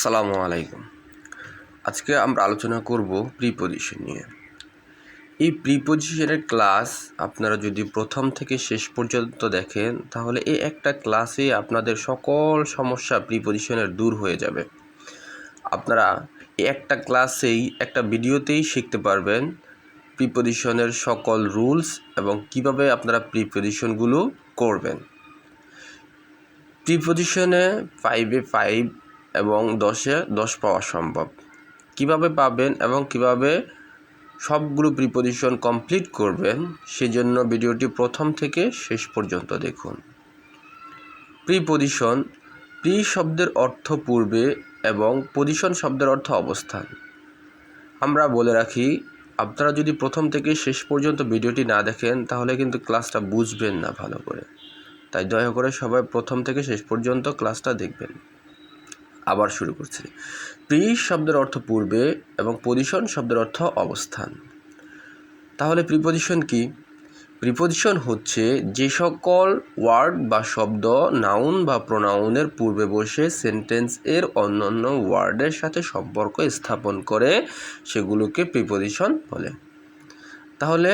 আসসালামু আলাইকুম। আজকে আমরা আলোচনা করব প্রিপজিশন নিয়ে। এই প্রিপজিশনের ক্লাস আপনারা যদি প্রথম থেকে শেষ পর্যন্ত দেখেন তাহলে এই একটা ক্লাসে আপনাদের সকল সমস্যা প্রিপজিশনের দূর হয়ে যাবে। আপনারা এই একটা ক্লাসেই একটা ভিডিওতেই শিখতে পারবেন প্রিপজিশনের সকল রুলস এবং কিভাবে আপনারা প্রিপজিশনগুলো করবেন। প্রিপজিশনে 5-এ 5 এবং 10-এ 10 পাওয়া সম্ভব। কিভাবে পাবেন এবং কিভাবে সবগুলো প্রিপজিশন কমপ্লিট করবেন সেজন্য ভিডিওটি প্রথম থেকে শেষ পর্যন্ত দেখুন। প্রিপজিশন, প্রি শব্দের অর্থ পূর্বে এবং পজিশন শব্দের অর্থ অবস্থান। আমরা বলে রাখি, আপনারা যদি প্রথম থেকে শেষ পর্যন্ত ভিডিওটি না দেখেন তাহলে কিন্তু ক্লাসটা বুঝবেন না ভালো করে। তাই দয়া করে সবাই প্রথম থেকে শেষ পর্যন্ত ক্লাসটা দেখবেন। আবার শুরু করছি। প্রি শব্দের অর্থ পূর্বে এবং পজিশন শব্দের অর্থ অবস্থান। তাহলে প্রিপজিশন কি? প্রিপজিশন হচ্ছে যে সকল ওয়ার্ড বা শব্দ নাউন বা প্রোনাউনের পূর্বে বসে সেন্টেন্স এর অন্যান্য ওয়ার্ডের সাথে সম্পর্ক স্থাপন করে সেগুলোকে প্রিপজিশন বলে। তাহলে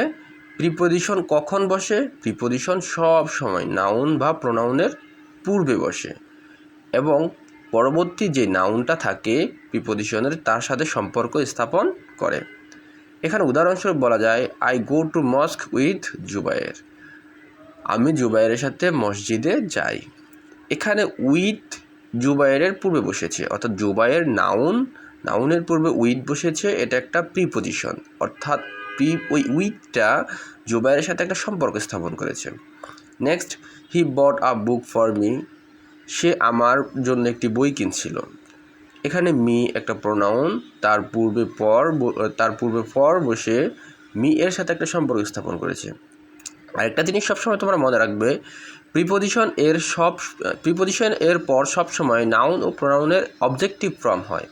প্রিপজিশন কখন বসে? প্রিপজিশন সব সময় নাউন বা প্রোনাউনের পূর্বে বসে এবং পরবর্তী যে নাউনটা থাকে প্রিপজিশনের তার সাথে সম্পর্ক স্থাপন করে। এখানে উদাহরণস্বরূপ বলা যায়, I go to mosque with Zubair. আমি জুবায়েরের সাথে মসজিদে যাই। এখানে উইথ জুবায়েরের পূর্বে বসেছে, অর্থাৎ জুবায়ের নাউনের পূর্বে উইথ বসেছে। এটা একটা প্রিপজিশন, অর্থাৎ ওই উইথটা জুবায়েরের সাথে একটা সম্পর্ক স্থাপন করেছে। Next, he bought a book for me. সে আমার জন্য একটি বই কিনছিল। এখানে মি একটা প্রোনাউন, তার পূর্বে ফর বসে মি এর সাথে একটা সম্পর্ক স্থাপন করেছে। আরেকটা জিনিস সবসময় তোমরা মনে রাখবে, প্রিপজিশন এর পর সবসময় নাউন ও প্রোনাউনের অবজেক্টিভ ফর্ম হয়।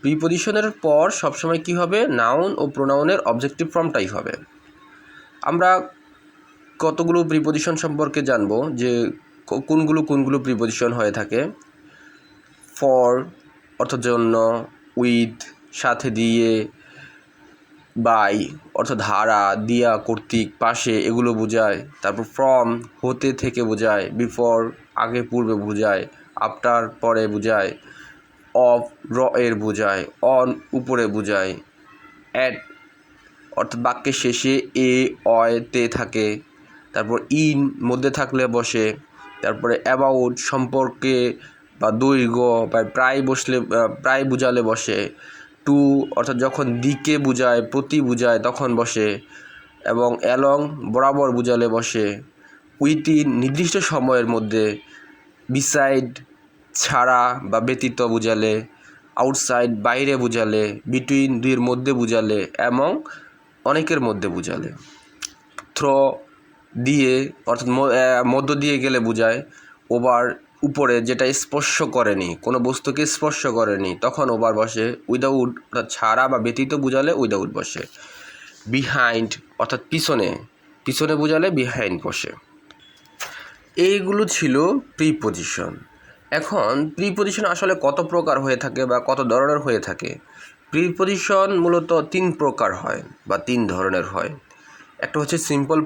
প্রিপজিশনের পর সবসময় কি হবে? নাউন ও প্রোনাউনের অবজেক্টিভ ফর্মটাই হবে। আমরা কতগুলো প্রিপজিশন সম্পর্কে জানবো, যে কোনগুলো প্রিপজিশন হয়ে থাকে। ফর অর্থাৎ জন্য, উইথ সাথে দিয়ে, বাই অর্থাৎ ধারা, দিয়া কর্তৃক, পাশে, এগুলো বোঝায়। তারপর ফ্রম হতে থেকে বোঝায়, বিফোর আগে পূর্বে বোঝায়, আফটার পরে বোঝায়, অফ র এর বোঝায়, অন উপরে বোঝায়, অ্যাট অর্থাৎ বাক্যের শেষে এ অয় তে থাকে। তারপর ইন মধ্যে থাকলে বসে। তারপরে অ্যাবাউট সম্পর্কে বা দৈর্ঘ্য বা প্রায় বোঝালে বসে। টু অর্থাৎ যখন দিকে বোঝায়, প্রতি বোঝায় তখন বসে। এবং অ্যালং বরাবর বোঝালে বসে। উইথিন নির্দিষ্ট সময়ের মধ্যে। বিসাইড ছাড়া বা ব্যতীত বোঝালে। আউটসাইড বাইরে বোঝালে। বিটুইন দুইয়ের মধ্যে বোঝালে এবং অনেকের মধ্যে বোঝালে। থ্রো দিয়ে অর্থাৎ মধ্য দিয়ে গেলে বোঝায়। ওভার উপরে, যেটা স্পর্শ করেনি, কোনো বস্তুকে স্পর্শ করেনি তখন ওভার বসে। উইদাউট অর্থাৎ ছাড়া বা ব্যতীত বোঝালে উইদাউট বসে। বিহাইন্ড অর্থাৎ পিছনে বোঝালে বিহাইন্ড বসে। এইগুলো ছিল প্রিপজিশন। এখন প্রিপজিশন আসলে কত প্রকার হয়ে থাকে বা কত ধরনের হয়ে থাকে? প্রিপজিশন মূলত 3 প্রকার হয় বা 3 ধরনের হয়। একটা হচ্ছে সিম্পল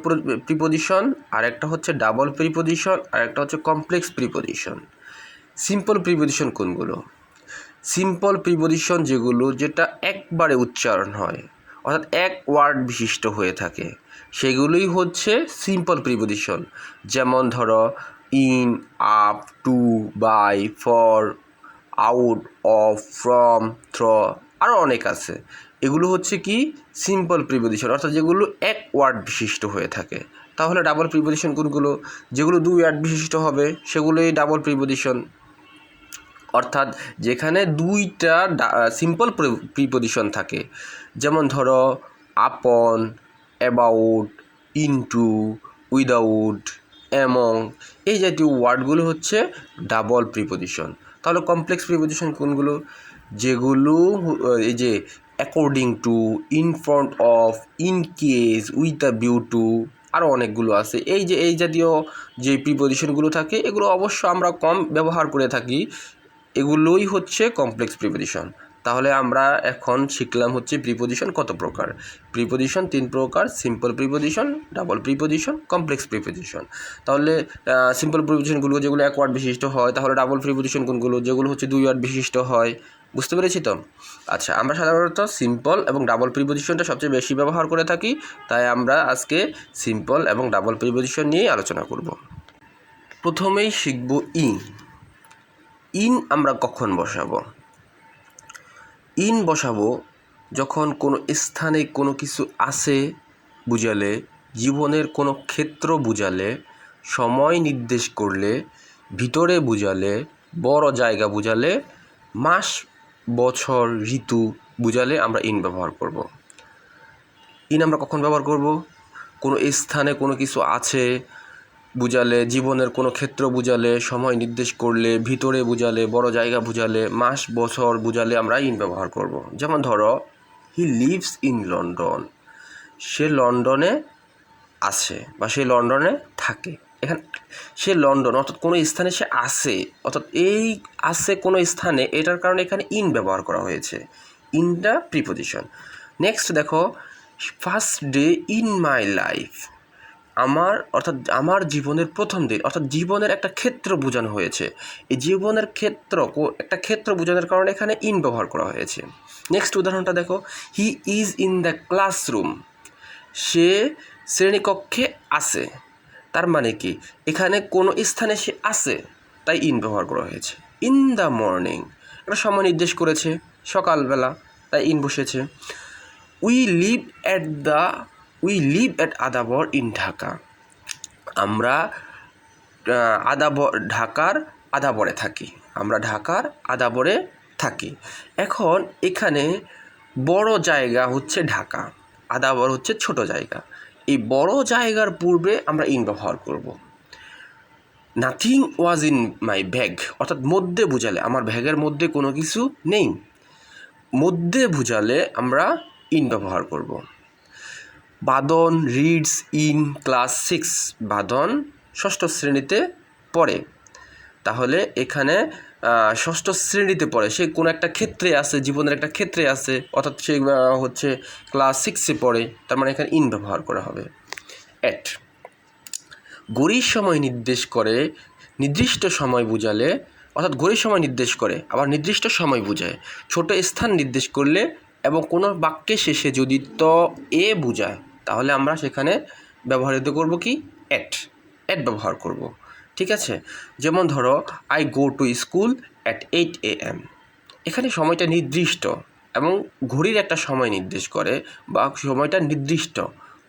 প্রিপজিশন, আর একটা হচ্ছে ডাবল প্রিপজিশন, আর একটা হচ্ছে কমপ্লেক্স প্রিপজিশন। সিম্পল প্রিপজিশন কোনগুলো? সিম্পল প্রিপজিশন যেটা একবারে উচ্চারণ হয়, অর্থাৎ এক ওয়ার্ড বিশিষ্ট হয়ে থাকে, সেগুলোই হচ্ছে সিম্পল প্রিপজিশন। যেমন ধরো in, up, to, by, for, out, of, from, through, আরও অনেক আছে। এগুলো হচ্ছে কি সিম্পল প্রিপজিশন, অর্থাৎ যেগুলো এক ওয়ার্ড বিশিষ্ট হয়ে থাকে। তাহলে ডাবল প্রিপজিশন কোনগুলো? যেগুলো 2 ওয়ার্ড বিশিষ্ট হবে সেগুলোই ডাবল প্রিপজিশন, অর্থাৎ যেখানে 2টা সিম্পল প্রিপজিশন থাকে। যেমন ধরো আপন, অ্যাবাউট, ইনটু, উইদাউট, এমং, এই জাতীয় ওয়ার্ডগুলো হচ্ছে ডাবল প্রিপজিশন। তাহলে কমপ্লেক্স প্রিপজিশন কোনগুলো? যেগুলো এই যে according to, in front of, in case, with a view to, আরও অনেকগুলো আছে। এই জাতীয় যে প্রিপজিশনগুলো থাকে এগুলো অবশ্য আমরা কম ব্যবহার করে থাকি, এগুলোই হচ্ছে কমপ্লেক্স প্রিপোজিশন। তাহলে আমরা এখন শিখলাম হচ্ছে প্রিপোজিশন কত প্রকার। প্রিপোজিশন 3 প্রকার: simple preposition, double preposition, complex preposition. তাহলে সিম্পল প্রিপোজিশনগুলো যেগুলো এক ওয়ার্ড বিশিষ্ট হয়, তাহলে ডাবল প্রিপোজিশন কোনগুলো, যেগুলো হচ্ছে 2 ওয়ার্ড বিশিষ্ট হয়। বুঝতে পেরেছি তো? আচ্ছা, আমরা সাধারণত সিম্পল এবং ডাবল প্রিপোজিশনটা সবচেয়ে বেশি ব্যবহার করে থাকি, তাই আমরা আজকে সিম্পল এবং ডাবল প্রিপোজিশন নিয়ে আলোচনা করব। প্রথমেই শিখব ইন। ইন আমরা কখন বসাবো? ইন বসাবো যখন কোনো স্থানে কোনো কিছু আছে বুঝালে, জীবনের কোনো ক্ষেত্র বুঝালে, সময় নির্দেশ করলে, ভিতরে বুঝালে, বড় জায়গা বুঝালে, মাস, বছর, ঋতু বুঝালে আমরা ইন ব্যবহার করব। ইন আমরা কখন ব্যবহার করব? কোনো স্থানে কোনো কিছু আছে বুঝালে, জীবনের কোনো ক্ষেত্র বুঝালে, সময় নির্দেশ করলে, ভিতরে বুঝালে, বড় জায়গা বুঝালে, মাস, বছর বুঝালে আমরা ইন ব্যবহার করব। যেমন ধরো, হি লিভস ইন লন্ডন। সে লন্ডনে আছে বা সে লন্ডনে থাকে। এখানে সে লন্ডন অর্থাৎ কোনো স্থানে সে আছে, অর্থাৎ এই আছে কোনো স্থানে, এটার কারণে এখানে ইন ব্যবহার করা হয়েছে। ইনটা প্রিপোজিশন। নেক্সট দেখো, first day in my life. অর্থাৎ আমার জীবনের প্রথম দিন, অর্থাৎ জীবনের একটা ক্ষেত্র বোঝানো হয়েছে। এই জীবনের একটা ক্ষেত্র বোঝানোর কারণে এখানে ইন ব্যবহার করা হয়েছে। নেক্সট উদাহরণটা দেখো, he is in the classroom. সে শ্রেণীকক্ষে আছে। তার মানে কি, এখানে কোনো স্থানে সে আছে, তাই ইন ব্যবহার করা হয়েছে। ইন দ্য মর্নিং, একটা সময় নির্দেশ করেছে, সকালবেলা, তাই ইন বসেছে। We live at Adabor in Dhaka. আমরা ঢাকার আদাবরে থাকি। আমরা ঢাকার আদাবরে থাকি। এখন এখানে বড় জায়গা হচ্ছে ঢাকা, আদাবর হচ্ছে ছোট জায়গা। এই বড় জায়গার পূর্বে আমরা ইন ব্যবহার করব। Nothing was in my bag, অর্থাৎ মধ্যে বুঝালে, আমার ব্যাগের মধ্যে কোনো কিছু নেই, মধ্যে বুঝালে আমরা ইন ব্যবহার করব। বাদন রিডস ইন ক্লাস 6। বাদন 6ষ্ঠ শ্রেণীতে পড়ে। তাহলে এখানে 6ষ্ঠ শ্রেণীতে পড়ে, সে কোনো একটা ক্ষেত্রে আছে, জীবনের একটা ক্ষেত্রে আছে, অর্থাৎ সে হচ্ছে ক্লাস 6-এ পড়ে, তার মানে এখানে ইন ব্যবহার করা হবে। অ্যাট, ঘড়ির সময় নির্দেশ করে, নির্দিষ্ট সময় বুঝালে, অর্থাৎ ঘড়ির সময় নির্দেশ করে আবার নির্দিষ্ট সময় বোঝায়। ছোট স্থান নির্দেশ করলে এবং কোনো বাক্যের শেষে যদি এ বোঝায়, তাহলে আমরা সেখানে ব্যবহৃত করব কি? অ্যাট ব্যবহার করব। ঠিক আছে? যেমন ধরো, I go to school at 8 AM। এখানে সময়টা নির্দিষ্ট এবং ঘড়ির একটা সময় নির্দেশ করে বা সময়টা নির্দিষ্ট,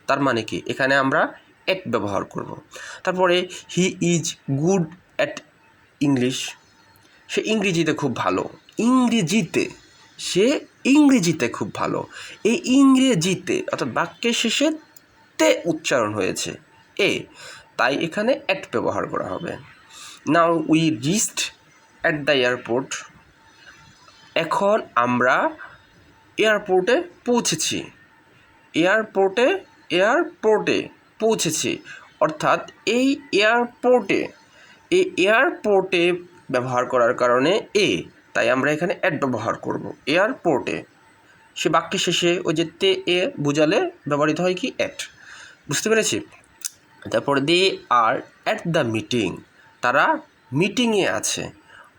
তার মানে কি, এখানে আমরা অ্যাট ব্যবহার করব। তারপরে, he is good at English. সে ইংরেজিতে খুব ভালো। সে ইংরেজিতে খুব ভালো। এই ইংরেজিতে অর্থাৎ বাক্যের শেষে তে উচ্চারণ হয়েছে, তাই এখানে অ্যাট ব্যবহার করা হবে। Now we reached at the airport. এখন আমরা এয়ারপোর্টে পৌঁছেছি। এয়ারপোর্টে পৌঁছেছি, অর্থাৎ এই এয়ারপোর্টে ব্যবহার করার কারণে তাই আমরা এখানে অ্যাট ব্যবহার করব। এয়ারপোর্টে, সে বাক্যের শেষে ওই যে তে বুঝালে ব্যবহৃত হয় কি? অ্যাট। বুঝতে পেরেছি? তারপরে, দে আর অ্যাট দ্য মিটিং। তারা মিটিংয়ে আছে,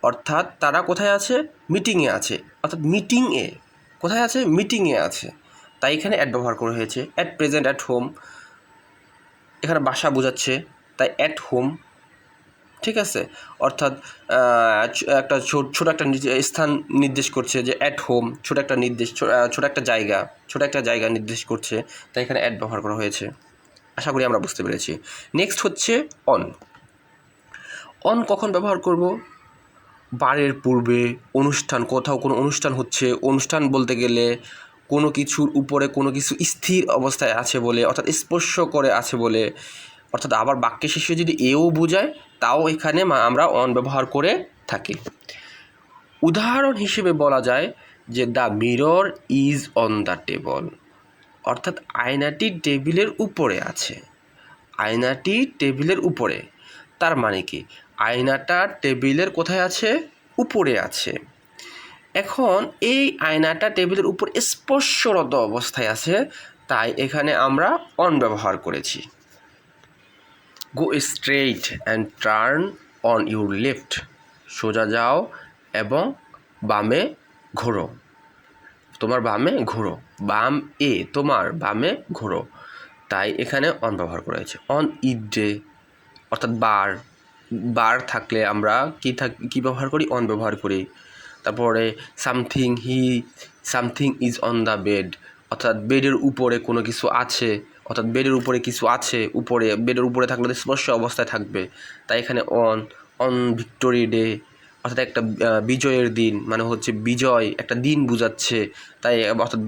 অর্থাৎ তারা কোথায় আছে? মিটিংয়ে আছে, অর্থাৎ মিটিংয়ে কোথায় আছে? মিটিংয়ে আছে, তাই এখানে অ্যাট ব্যবহার করা হয়েছে। অ্যাট প্রেজেন্ট অ্যাট হোম, এখানে বাসা বোঝাচ্ছে, তাই অ্যাট হোম। ঠিক আছে? অর্থাৎ একটা ছোট একটা স্থান নির্দেশ করছে, যে অ্যাট হোম, ছোট একটা জায়গা নির্দেশ করছে, তাই এখানে অ্যাট ব্যবহার করা হয়েছে। আশা করি আমরা বুঝতে পেরেছি। নেক্সট হচ্ছে অন কখন ব্যবহার করব? বারের পূর্বে, কোথাও কোনো অনুষ্ঠান হচ্ছে, অনুষ্ঠান বলতে গেলে কোনো কিছুর উপরে কোনো কিছু স্থির অবস্থায় আছে বলে, অর্থাৎ স্পর্শ করে আছে বলে, অর্থাৎ আবার বাক্যের শেষে যদি এও বোঝায়, তাও এখানে আমরা অন ব্যবহার করে থাকি। উদাহরণ হিসেবে বলা যায় যে the mirror is on the table, অর্থাৎ আয়নাটি টেবিলের উপরে আছে। আয়নাটি টেবিলের উপরে, তার মানে কি, আয়নাটা টেবিলের কোথায় আছে? উপরে আছে। এখন এই আয়নাটা টেবিলের উপর স্পর্শরত অবস্থায় আছে, তাই এখানে আমরা অন ব্যবহার করেছি। Go straight and turn on your left, সোজা যাও এবং বামে ঘোরো, তোমার বামে ঘোরো, বাম এ তোমার বামে ঘোরো, তাই এখানে অন ব্যবহার করা হয়েছে। অন ইট ডে অর্থাৎ বার থাকলে আমরা কি ব্যবহার করি? অন ব্যবহার করি। তারপরে something is on the bed, অর্থাৎ বেডের উপরে কোনো কিছু আছে, অর্থাৎ বেডের উপরে কিছু আছে, উপরে বেডের উপরে থাকলে স্পর্শ অবস্থায় থাকবে, তাই এখানে অন ভিক্টোরি ডে অর্থাৎ একটা বিজয়ের দিন, মানে হচ্ছে বিজয় একটা দিন বোঝাচ্ছে, তাই অর্থাৎ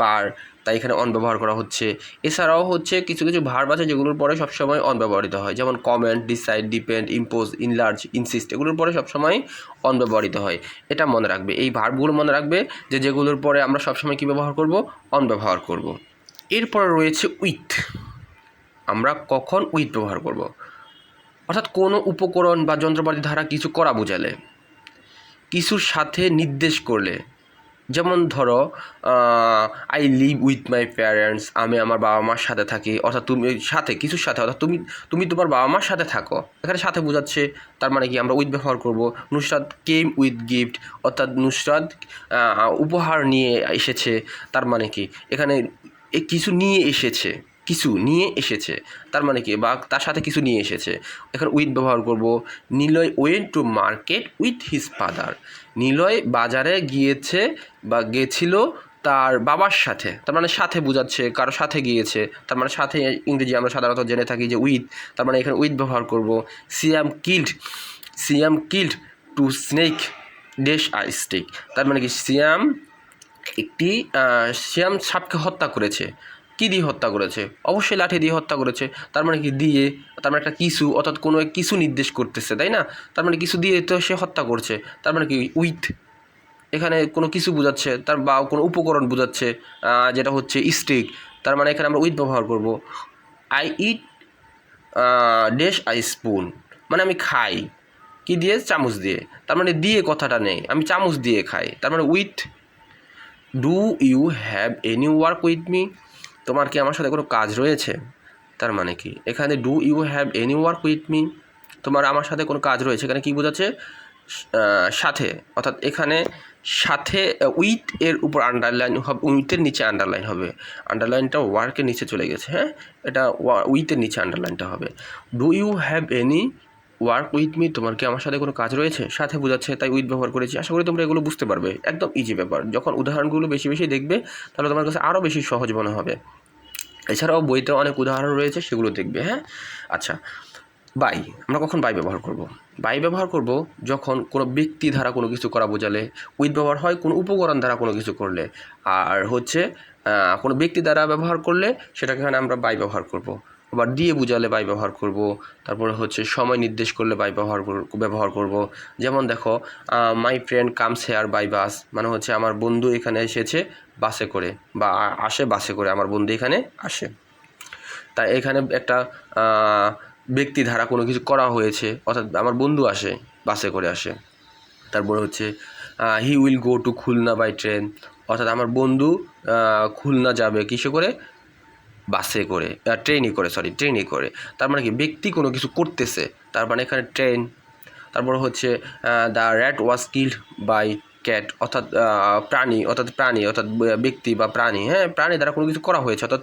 তাই এখানে অন ব্যবহার করা হচ্ছে। এছাড়াও হচ্ছে কিছু কিছু ভার্ব আছে যেগুলোর পরে সবসময় অন ব্যবহৃত হয়, যেমন comment, decide, depend, impose, enlarge, insist, এগুলোর পরে সবসময় অন ব্যবহৃত হয়। এটা মনে রাখবে, এই ভার্বগুলো মনে রাখবে যেগুলোর পরে আমরা সবসময় কী ব্যবহার করব? অন ব্যবহার করব। এরপরে রয়েছে উইথ। আমরা কখন উইথ ব্যবহার করব? অর্থাৎ কোনো উপকরণ বা যন্ত্রপাতি দ্বারা কিছু করা বোঝালে, কিছুর সাথে নির্দেশ করলে, যেমন ধরো I live with my parents, আমি আমার বাবা মার সাথে থাকি, অর্থাৎ তুমি সাথে কিছুর সাথে, অর্থাৎ তুমি তোমার বাবা মার সাথে থাকো, এখানে সাথে বোঝাচ্ছে, তার মানে কি আমরা উইথ ব্যবহার করব। নুসরাত কেম উইথ গিফট, অর্থাৎ নুসরাত উপহার নিয়ে এসেছে, তার মানে কি এখানে কিছু নিয়ে এসেছে, তার মানে কি বা তার সাথে কিছু নিয়ে এসেছে, এখানে উইথ ব্যবহার করব। Niloy went to market with his father, Niloy বাজারে গিয়েছে বা গেছিল তার বাবার সাথে, তার মানে সাথে বোঝাচ্ছে, কারো সাথে গিয়েছে, তার মানে সাথে ইংরেজি আমরা সাধারণত জেনে থাকি যে উইথ, তার মানে এখানে উইথ ব্যবহার করব। Siam killed to snake dash I stick, তার মানে কি সিয়াম সাপকে হত্যা করেছে। কী দিয়ে হত্যা করেছে? অবশ্যই লাঠি দিয়ে হত্যা করেছে, তার মানে কি দিয়ে, তার মানে একটা কিছু, অর্থাৎ কোনো কিছু নির্দেশ করতেছে, তাই না? তার মানে কিছু দিয়ে তো সে হত্যা করছে, তার মানে কি উইথ এখানে কোনো কিছু বোঝাচ্ছে, তার বা কোনো উপকরণ বোঝাচ্ছে, যেটা হচ্ছে স্টিক, তার মানে এখানে আমরা উইথ ব্যবহার করব। I it dash I spoon, মানে আমি খাই কি দিয়ে? চামচ দিয়ে, তার মানে দিয়ে কথাটা নেই, আমি চামচ দিয়ে খাই, তার মানে with. Do you have any work with me, তোমার কি আমার সাথে কোনো কাজ রয়েছে? তার মানে কি এখানে do you have any work with me, তোমার আমার সাথে কোনো কাজ রয়েছে, এখানে কী বোঝাচ্ছে? সাথে, অর্থাৎ এখানে সাথে উইথ এর উপর আন্ডারলাইন হবে, উইথের নিচে আন্ডারলাইন হবে, আন্ডারলাইনটা ওয়ার্কের নিচে চলে গেছে, হ্যাঁ, এটা উইথের নিচে আন্ডারলাইনটা হবে। Do you have any work with me, তোমার কি আমার সাথে কোনো কাজ রয়েছে? সাথে বোঝাচ্ছে, তাই উইথ ব্যবহার করেছি। আশা করি তোমরা এগুলো বুঝতে পারবে, একদম ইজি ব্যাপার। যখন উদাহরণগুলো বেশি বেশি দেখবে তাহলে তোমার কাছে আরও বেশি সহজ মনে হবে। এছাড়াও বইতে অনেক উদাহরণ রয়েছে, সেগুলো দেখবে, হ্যাঁ। আচ্ছা, বাই, আমরা কখন বাই ব্যবহার করব? বাই ব্যবহার করব যখন কোনো ব্যক্তি দ্বারা কোনো কিছু করা বোঝালে। উইথ ব্যবহার হয় কোনো উপকরণ দ্বারা কোনো কিছু করলে, আর হচ্ছে কোনো ব্যক্তি দ্বারা ব্যবহার করলে সেটাকে এখানে আমরা বাই ব্যবহার করব। আবার দিয়ে বোঝালে বাই ব্যবহার করব। তারপরে হচ্ছে সময় নির্দেশ করলে বাই ব্যবহার করব। যেমন দেখো, my friend comes here by bus, মানে হচ্ছে আমার বন্ধু এখানে এসেছে বাসে করে, বা আসে বাসে করে, আমার বন্ধু এখানে আসে। তাই এখানে একটা ব্যক্তি দ্বারা কোনো কিছু করা হয়েছে, অর্থাৎ আমার বন্ধু আসে বাসে করে আসে। তারপরে হচ্ছে he will go to Khulna by train, অর্থাৎ আমার বন্ধু খুলনা যাবে কিসে করে? বাসে করে, ট্রেনে করে। তার মানে কি ব্যক্তি কোনো কিছু করতেছে, তার মানে এখানে ট্রেন। তারপর হচ্ছে the rat was killed by cat, অর্থাৎ প্রাণী অর্থাৎ ব্যক্তি বা প্রাণী, হ্যাঁ, প্রাণী দ্বারা কোনো কিছু করা হয়েছে, অর্থাৎ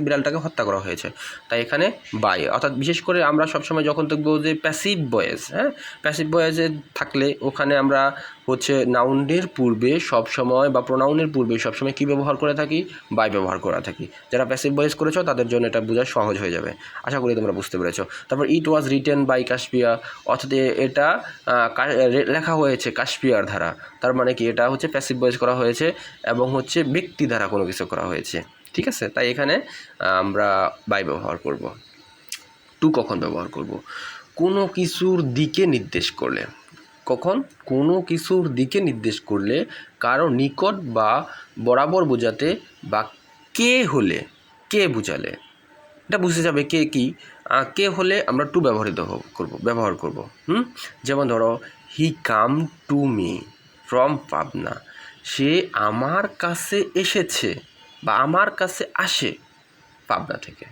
বিড়ালটাকে হত্যা করা হয়েছে, তাই এখানে বাই। অর্থাৎ বিশেষ করে আমরা সবসময় যখন দেখবো যে প্যাসিভ ভয়েস, হ্যাঁ, প্যাসিভ ভয়েসে থাকলে ওখানে আমরা হচ্ছে নাউনের পূর্বে সবসময় বা প্রোনাউনের পূর্বে সবসময় কী ব্যবহার করে থাকি? বাই ব্যবহার করে থাকি। যারা প্যাসিভ ভয়েস করেছো তাদের জন্য এটা বোঝা সহজ হয়ে যাবে, আশা করি তোমরা বুঝতে পেরেছো। তারপর ইট ওয়াজ রিটেন বাই কাশপিয়া, অর্থাৎ এটা লেখা হয়েছে কাশপিয়ার দ্বারা, তার মানে কি এটা হচ্ছে প্যাসিভ ভয়েস করা হয়েছে এবং হচ্ছে ব্যক্তি দ্বারা কোনো কিছু করা হয়েছে, ঠিক আছে? তাই এখানে আমরা বাই ব্যবহার করব। টু কখন ব্যবহার করব? কোনো কিছুর দিকে নির্দেশ করলে। কখন? কোনো কিছুর দিকে নির্দেশ করলে, কারো নিকট বা বরাবর বোঝাতে, বা কে হলে, কে বোঝালে, এটা বুঝতে যাবে কে কি। কে হলে আমরা টু ব্যবহার করব। যেমন ধরো he come to me, from Pabna, সে আমার কাছে এসেছে বা আমার কাছে আসে পাবনা থেকে।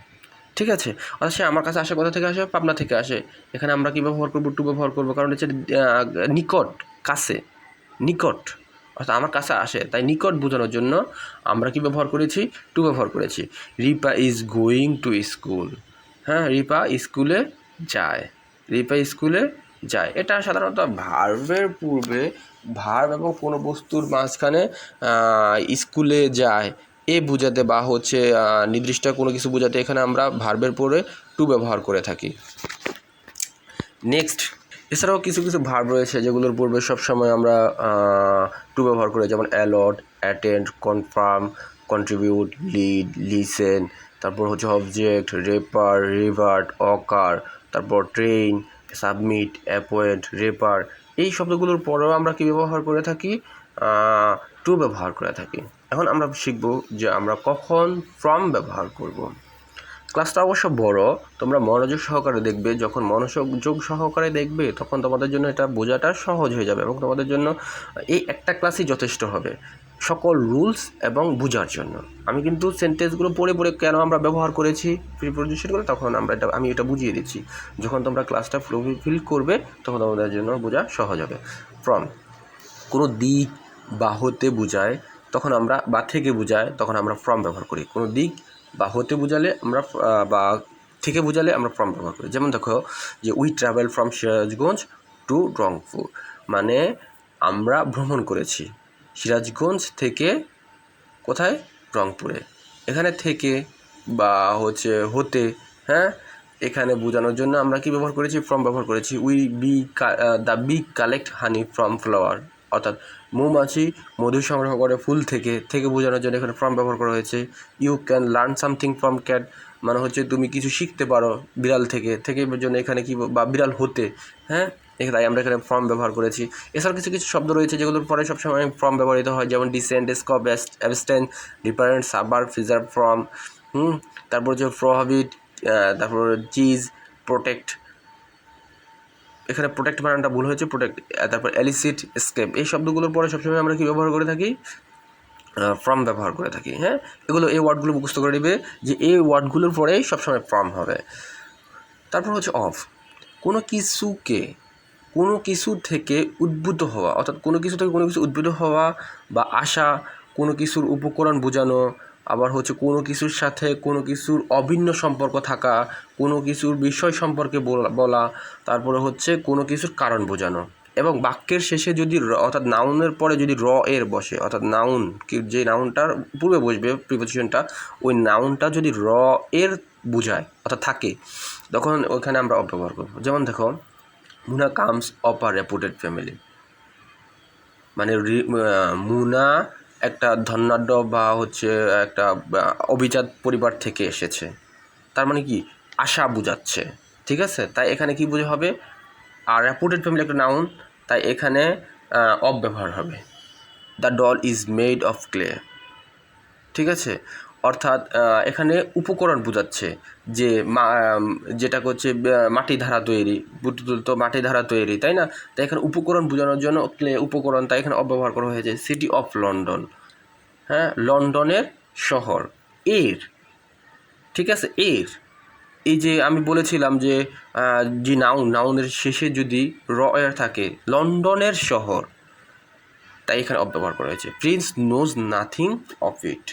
ঠিক আছে, অর্থাৎ সে আমার কাছে আসে কোথা থেকে আসে? পাবনা থেকে আসে। এখানে আমরা কী ব্যবহার করবো? টু ব্যবহার করবো, কারণ হচ্ছে নিকট, কাছে, নিকট, অর্থাৎ আমার কাছে আসে, তাই নিকট বোঝানোর জন্য আমরা কি ব্যবহার করেছি? টু ব্যবহার করেছি। Ripa is going to school, হ্যাঁ, রিপা স্কুলে যায়, রিপা স্কুলে যায়। এটা সাধারণত ভার্বের পূর্বে ভার্ব এবং কোনো বস্তুর মাঝখানে স্কুলে যায় এ বোঝাতে বা হচ্ছে নির্দিষ্ট কোনো কিছু বোঝাতে এখানে আমরা ভার্বের পরে টু ব্যবহার করে থাকি। নেক্সট, এছাড়াও কিছু কিছু ভার্ব রয়েছে যেগুলোর পূর্বে সবসময় আমরা টু ব্যবহার করি, যেমন allot, attend, confirm, contribute, lead, listen, তারপর হচ্ছে অবজেক্ট, রেপার, রিভার্ট, অকার, তারপর ট্রেন, সাবমিট, অ্যাপয়েন্ট, রেপার। এই শব্দগুলোর পরেও আমরা কী ব্যবহার করে থাকি? টু ব্যবহার করে থাকি। এখন আমরা শিখব যে আমরা কখন ফ্রম ব্যবহার করব। ক্লাসটা অবশ্য বড়, তোমরা মনোযোগ সহকারে দেখবে। যখন মনোযোগ সহকারে দেখবে তখন তোমাদের জন্য এটা বোঝাটা সহজ হয়ে যাবে এবং তোমাদের জন্য এই একটা ক্লাসই যথেষ্ট হবে সকল রুলস এবং বোঝার জন্য। আমি কিন্তু সেন্টেন্সগুলো পড়ে পড়ে কেন আমরা ব্যবহার করেছি প্রিপোজিশনগুলো, তখন আমি এটা বুঝিয়ে দিচ্ছি। যখন তোমরা ক্লাসটা ফিল করবে তখন তোমাদের জন্য বোঝা সহজ হবে। ফ্রম কোনো দিক বা হতে বোঝায় তখন আমরা, বা থেকে বোঝায় তখন আমরা ফ্রম ব্যবহার করি। কোনো দিক বা হতে বোঝালে আমরা বা থেকে বোঝালে আমরা ফ্রম ব্যবহার করি। যেমন দেখো যে we travel from Sirajganj to Rangpur, মানে আমরা ভ্রমণ করেছি সিরাজগঞ্জ থেকে কোথায়? রংপুরে। এখানে থেকে বা হচ্ছে হতে, হ্যাঁ, এখানে বোঝানোর জন্য আমরা কি ব্যবহার করেছি? ফ্রম ব্যবহার করেছি। The bee collect honey from flower, অর্থাৎ মৌমাছি মধু সংগ্রহ করে ফুল থেকে, থেকে বোঝানোর জন্য এখানে ফ্রম ব্যবহার করা হয়েছে। You can learn something from cat, মানে হচ্ছে তুমি কিছু শিখতে পারো বিড়াল থেকে, থেকে জন্য এখানে কি, বা বিড়াল হতে, হ্যাঁ, তাই আমরা এখানে ফ্রম ব্যবহার করেছি। এছাড়াও কিছু কিছু শব্দ রয়েছে যেগুলোর পরে সবসময় ফ্রম ব্যবহৃত হয়, যেমন ডিসেন্ট, স্কপ, অ্যাবস্টেন, ডিপারেন্ট, সাবার, ফিজার, ফ্রম, তারপর হচ্ছে প্রোহিবিট, তারপর চিজ, প্রোটেক্ট, এখানে প্রোটেক্ট বানানটা ভুল হয়েছে, প্রোটেক্ট, তারপর এলিসিট, এসকেপ। এই শব্দগুলোর পরে সবসময় আমরা কি ব্যবহার করে থাকি? ফ্রম ব্যবহার করে থাকি। হ্যাঁ, এই ওয়ার্ডগুলো মুখস্থ করে নেবে যে এই ওয়ার্ডগুলোর পরেই সবসময় ফ্রম হবে। তারপর হচ্ছে অফ, কোনো কিছু থেকে উদ্ভূত হওয়া, অর্থাৎ কোনো কিছু থেকে কোনো কিছু উদ্ভূত হওয়া বা আসা, কোনো কিছুর উপকরণ বোঝানো, আবার হচ্ছে কোনো কিছুর সাথে কোনো কিছুর অভিন্ন সম্পর্ক থাকা, কোনো কিছুর বিষয় সম্পর্কে বলা, তারপরে হচ্ছে কোনো কিছুর কারণ বোঝানো। এবং বাক্যের শেষে যদি অর্থাৎ নাউনের পরে যদি এর বসে, অর্থাৎ নাউন যে নাউনটার পূর্বে বসবে প্রিপোজিশনটা, ওই নাউনটা যদি এর বোঝায় অর্থাৎ থাকে, তখন ওইখানে আমরা অফ ব্যবহার করবো। যেমন দেখো, Muna comes of a reputed family, মানে মুনা একটা ধনাঢ্য বা হচ্ছে একটা অভিজাত পরিবার থেকে এসেছে, তার মানে কি আশা বোঝাচ্ছে। ঠিক আছে, তাই এখানে কি বোঝা হবে? আর রেপুটেড ফ্যামিলি একটা নাউন, তাই এখানে অফ ব্যবহার হবে। The doll is made of clay, ঠিক আছে, অর্থাৎ এখানে উপকরণ বোঝাচ্ছে যে যেটা হচ্ছে মাটি ধারা তৈরি, বুটুল তো মাটি ধারা তৈরি, তাই না? তাই এখানে উপকরণ বোঝানোর জন্য ক্লে উপকরণ, তাই এখানে অব্যবহার করা হয়েছে। সিটি অফ লন্ডন, হ্যাঁ, লন্ডনের শহর। এর, ঠিক আছে, এর, এই যে আমি বলেছিলাম যে নাউনের শেষে যদি এর থাকে, লন্ডনের শহর, তাই এখানে অব্যবহার করা হয়েছে। Prince knows nothing of it,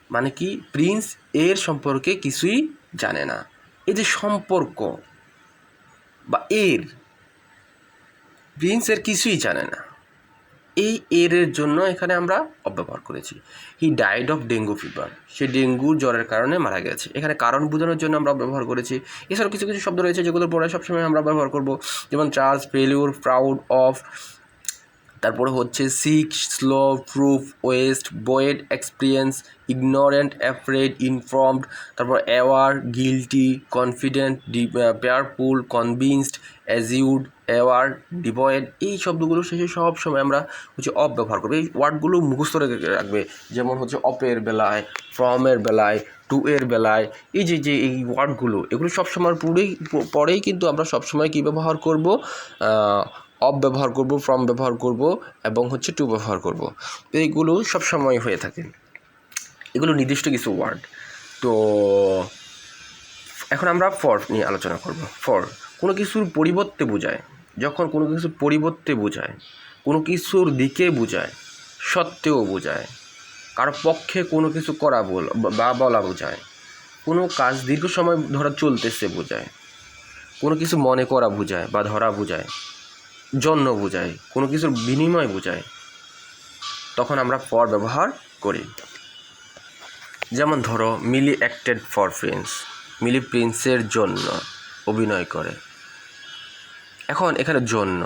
মানে কি প্রিন্স এর সম্পর্কে কিছুই জানে না। এই যে সম্পর্ক বা প্রিন্স এর কিছুই জানে না, এই এর জন্য এখানে আমরা অব্যবহার করেছি। He died of dengue fever, সে ডেঙ্গুর জ্বরের কারণে মারা গেছে, এখানে কারণ বোঝানোর জন্য আমরা ব্যবহার করেছি। এছাড়াও কিছু কিছু শব্দ রয়েছে যেগুলোর পরে সবসময় আমরা ব্যবহার করব, যেমন চার্জ, ফেলিউর, প্রাউড অফ, তারপরে হচ্ছে sick, slow, proof, waste, void, experience, ignorant, afraid, informed, তারপর aware, guilty, confident, fearful, convinced, assured, aware, devoid. এই শব্দগুলো শেষে সব সময় আমরা হচ্ছে অফ ব্যবহার করবো। এই ওয়ার্ডগুলো মুখস্থ রাখবে, যেমন হচ্ছে অফের বেলায়, ফ্রমের বেলায়, টু এর বেলায়, এই যে এই ওয়ার্ডগুলো, এগুলো সবসময় পরেই কিন্তু আমরা সবসময় কী ব্যবহার করব? অফ ব্যবহার করব, ফ্রম ব্যবহার করব এবং হচ্ছে টু ব্যবহার করব। এইগুলো সবসময় হয়ে থাকে, এগুলো নির্দিষ্ট কিছু ওয়ার্ড। তো এখন আমরা ফর নিয়ে আলোচনা করব। ফর কোনো কিছুর পরিবর্তে বোঝায়, যখন কোনো কিছুর পরিবর্তে বোঝায়, কোনো কিছুর দিকে বোঝায়, সত্ত্বেও বোঝায়, কারো পক্ষে কোনো কিছু করা বা বলা বোঝায়, কোনো কাজ দীর্ঘ সময় ধরা চলতেছে বোঝায়, কোনো কিছু মনে করা বোঝায় বা ধরা বোঝায়, জন্য বোঝায়, কোনো কিছুর বিনিময় বোঝায়, তখন আমরা ফর ব্যবহার করি। যেমন ধরো মিলি অ্যাক্টেড ফর প্রিন্স, মিলি প্রিন্সের জন্য অভিনয় করে। এখন এখানে জন্য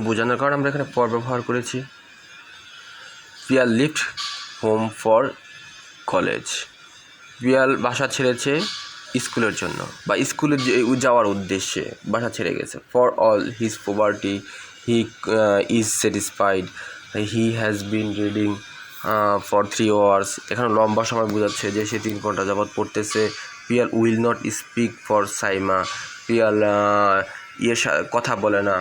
বোঝানোর কারণে আমরা এখানে ফর ব্যবহার করেছি। Piyal lift home for college, Piyal বাসা ছেড়েছে স্কুলের জন্য বা স্কুলে যাওয়ার উদ্দেশ্যে বাসা ছেড়ে গেছে। For all his poverty he is satisfied, he has been reading for 3 hours, এখানে লম্বা সময় বোঝাচ্ছে যে সে 3 ঘন্টা যাবৎ পড়তেছে। Piyal will not speak for Saima, Piyal কথা বলে না,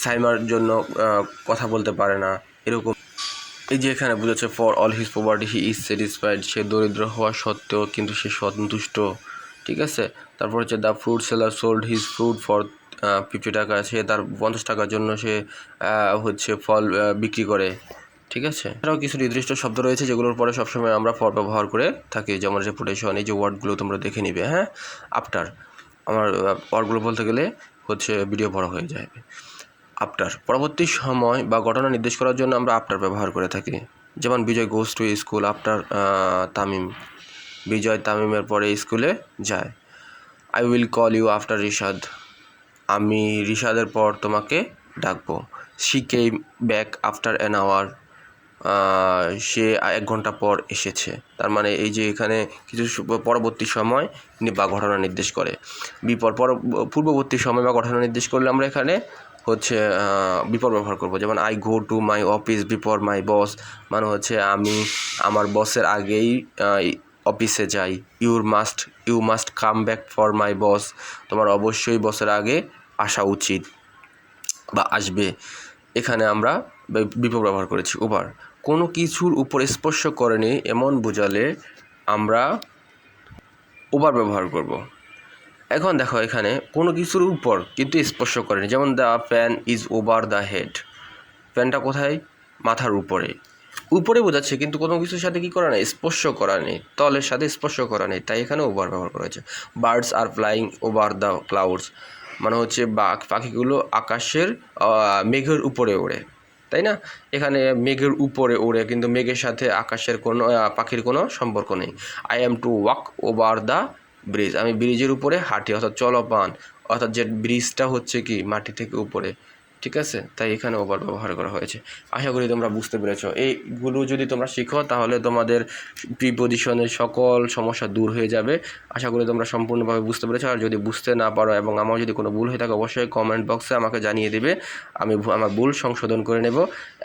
সাইমার জন্য কথা বলতে পারে না, এরকম। এই যে এখানে বোঝাচ্ছে for all his poverty he is satisfied, সে দরিদ্র হওয়া সত্ত্বেও কিন্তু সে সন্তুষ্ট, ঠিক আছে। তারপর হচ্ছে the fruit seller sold his fruit for 50 টাকা, সে তার 50 টাকার জন্য সে হচ্ছে ফল বিক্রি করে, ঠিক আছে। এছাড়াও কিছু নির্দিষ্ট শব্দ রয়েছে যেগুলোর পরে সবসময় আমরা ফর ব্যবহার করে থাকি, যেমন রেপুটেশন। এই যে ওয়ার্ডগুলো তোমরা দেখে নিবে, হ্যাঁ। আফটার, আমার ওয়ার্ডগুলো বলতে গেলে হচ্ছে ভিডিও বড় হয়ে যাবে। আফটার পরবর্তী সময় বা ঘটনা নির্দেশ করার জন্য আমরা আফটার ব্যবহার করে থাকি। যেমন Bijoy goes to school after Tamim, Bijoy তামিমের পরে স্কুলে যায়। I will call you after Rishad, আমি রিশাদের পর তোমাকে ডাকবো। She came back after an hour, সে 1 ঘন্টা পর এসেছে। তার মানে এই যে এখানে কিছু পরবর্তী সময় বা ঘটনা নির্দেশ করে। পূর্ববর্তী সময় বা ঘটনা নির্দেশ করলে আমরা এখানে হচ্ছে বিফোর ব্যবহার করব। যেমন I go to my office before my boss, মানে হচ্ছে আমি আমার বসের আগেই অফিসে যাই। You must come back for my boss, তোমার অবশ্যই বসের আগে আসা উচিত বা আসবে। এখানে আমরা বিফোর ব্যবহার করেছি। ওভার কোনো কিছুর উপর স্পর্শ করেনি এমন বোঝালে আমরা ওভার ব্যবহার করব। এখন দেখো এখানে কোনো কিছুর উপর কিন্তু স্পর্শ করেনি, যেমন the fan is over the head, ফ্যানটা কোথায়? মাথার উপরে, উপরে বোঝাচ্ছে কিন্তু কোনো কিছুর সাথে কী করা নেই, স্পর্শ করা নেই, তলের সাথে স্পর্শ করা নেই, তাই এখানে ওভার ব্যবহার করা হয়েছে। Birds are flying over the clouds, মানে হচ্ছে পাখিগুলো আকাশের মেঘের উপরে ওড়ে, তাই না। এখানে মেঘের উপরে ওড়ে কিন্তু মেঘের সাথে আকাশের কোনো পাখির কোনো সম্পর্ক নেই। I am to walk over the bridge, আমি ব্রিজের উপরে হাঁটি, অর্থাৎ চলমান, অর্থাৎ যে ব্রিজটা হচ্ছে কি মাটি থেকে উপরে, ঠিক আছে, তাই এখানে ওভার ব্যবহার করা হয়েছে। আশা করি তোমরা বুঝতে পেরেছ। এইগুলো যদি তোমরা শিখো তাহলে তোমাদের প্রিপোজিশনের সকল সমস্যা দূর হয়ে যাবে। আশা করি তোমরা সম্পূর্ণভাবে বুঝতে পেরেছো। আর যদি বুঝতে না পারো এবং আমার যদি কোনো ভুল হয়ে থাকে অবশ্যই কমেন্ট বক্সে আমাকে জানিয়ে দেবে, আমি আমার ভুল সংশোধন করে নেব।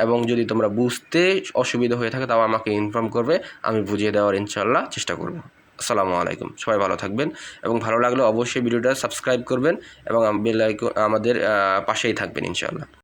এবং যদি তোমরা বুঝতে অসুবিধা হয়ে থাকে তাও আমাকে ইনফর্ম করবে, আমি বুঝিয়ে দেওয়ার ইনশাল্লাহ চেষ্টা করব। আসসালামু আলাইকুম, সবাই ভালো থাকবেন এবং ভালো লাগলে অবশ্যই ভিডিওটা সাবস্ক্রাইব করবেন এবং বেল আইকন আমাদের পাশেই থাকবেন ইনশাআল্লাহ।